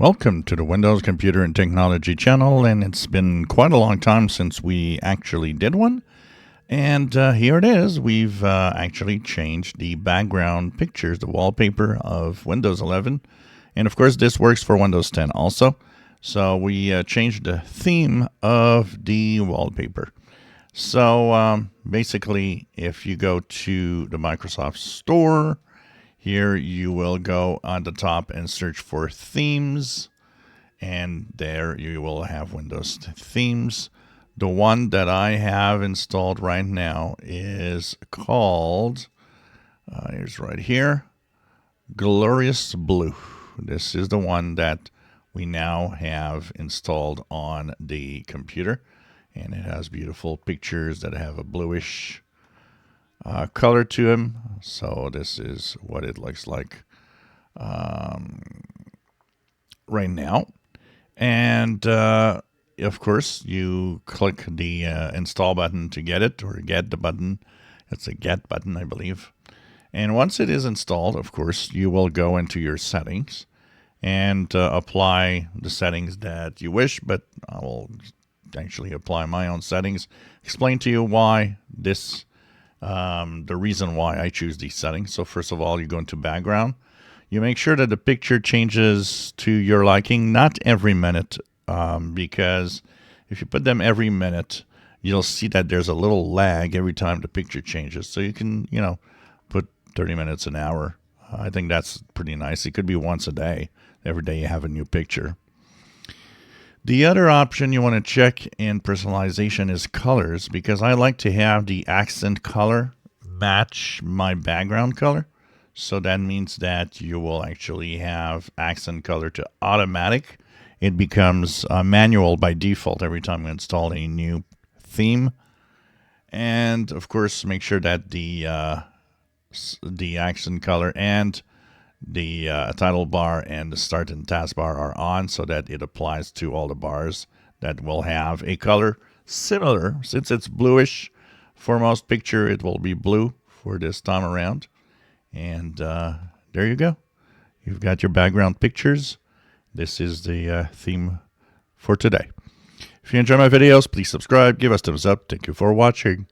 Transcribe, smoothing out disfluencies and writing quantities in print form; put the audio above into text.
Welcome to the Windows Computer and Technology channel, and it's been quite a long time since we actually did one. And here it is. We've actually changed the background pictures, the wallpaper of Windows 11. And of course, this works for Windows 10 also. So we changed the theme of the wallpaper. So basically, if you go to the Microsoft Store, here you will go on the top and search for themes, and there you will have Windows themes. The one that I have installed right now is called, here's right here, Glorious Blue. This is the one that we now have installed on the computer, and it has beautiful pictures that have a bluish color to them. So this is what it looks like right now. And of course, you click the install button to get it, or get the button. It's a get button, I believe. And once it is installed, of course, you will go into your settings and apply the settings that you wish, but I will actually apply my own settings, explain to you why this the reason why I choose these settings. So first of all, you go into background. You make sure that the picture changes to your liking, not every minute, because if you put them every minute, you'll see that there's a little lag every time the picture changes. So you can, put 30 minutes an hour. I think that's pretty nice. It could be once a day. Every day you have a new picture. The other option you want to check in personalization is colors, because I like to have the accent color match my background color. So that means that you will actually have accent color to automatic. It becomes manual by default every time you install a new theme. And of course, make sure that the accent color and the title bar and the start and taskbar are on, so that it applies to all the bars that will have a color similar. Since it's bluish for most picture, it will be blue for this time around. And there you go. You've got your background pictures. This is the theme for today. If you enjoy my videos, please subscribe, give us thumbs up. Thank you for watching.